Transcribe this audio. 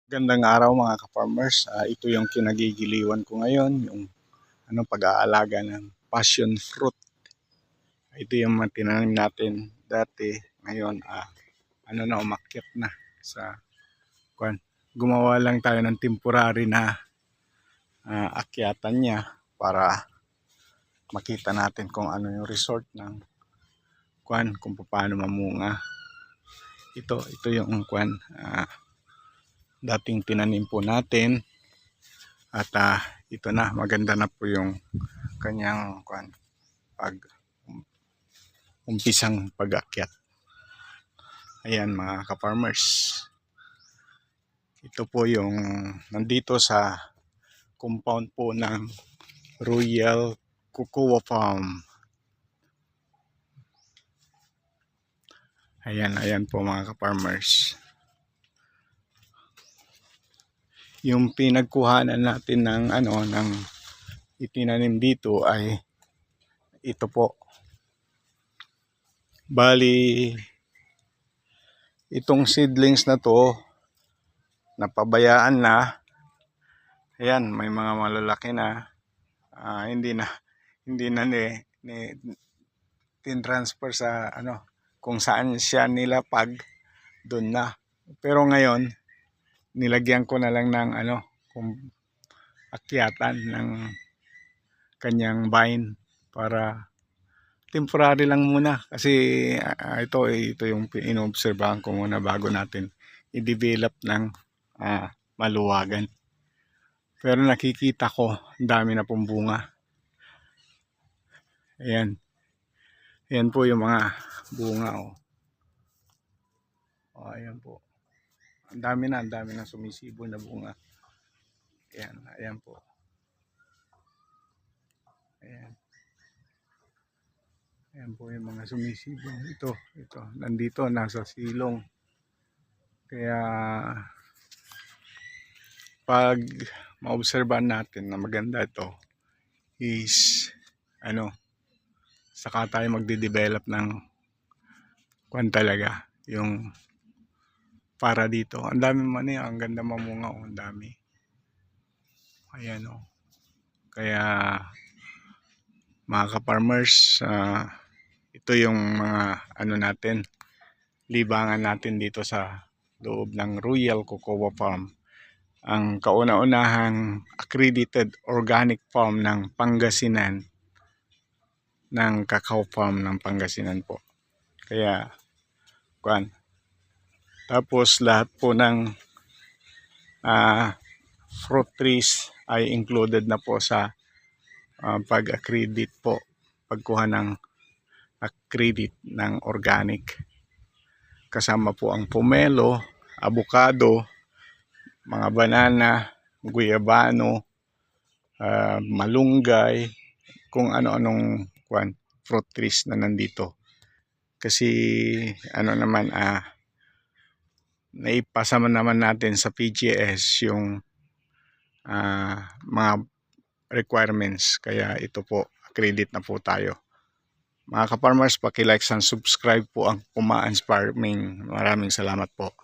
Gandang araw mga ka-farmers. Ito yung kinagigiliwan ko ngayon, yung pag-aalaga ng passion fruit. Ito yung mga tinanim natin dati. Ngayon, umakyat na sa kwan. Gumawa lang tayo ng temporary na akyatan niya para makita natin kung ano yung result ng kwan, kung paano mamunga. Ito yung kwan, dating tinanim po natin. At ito na, maganda na po yung kanyang umpisang pag-akyat. Ayan mga ka-farmers. Ito po yung nandito sa compound po ng Royal Cocoa Farm. Ayan po mga ka-farmers. Yung pinagkuhanan natin ng itinanim dito ay ito po. Bali itong seedlings na to napabayaan na. Ayan, may mga malalaki na. Hindi na tin-transfer sa kung saan siya nilapag, doon na. Pero ngayon nilagyan ko na lang ng akyatan ng kanyang vine para temporary lang muna kasi ito yung inobserbahan ko muna bago natin i-develop ng maluwagan. Pero nakikita ko ang dami na pong bunga. Ayan po yung mga bunga ayan po. Ang dami na sumisibol na bunga. Ayan po. Ayan po yung mga sumisibol. Ito, nandito, nasa silong. Kaya, pag maobserbahan natin na maganda ito, is, saka tayo magde-develop ng kwan talaga, yung para dito. Ang dami ang ganda mamunga, ang dami. Ayan Kaya mga ka-farmers, ito yung mga natin, libangan natin dito sa loob ng Royal Cocoa Farm. Ang kauna-unahang accredited organic farm ng Pangasinan, ng cacao farm ng Pangasinan po. Kaya tapos lahat po ng fruit trees ay included na po sa pag-accredit po, pagkuha ng accredit ng organic. Kasama po ang pomelo, avocado, mga banana, guyabano, malunggay, kung ano-anong fruit trees na nandito. Kasi naipasa naman natin sa PGS yung mga requirements. Kaya ito po, accredit na po tayo. Mga ka-farmers, paki-like and subscribe po ang Pumaans Farming. Maraming salamat po.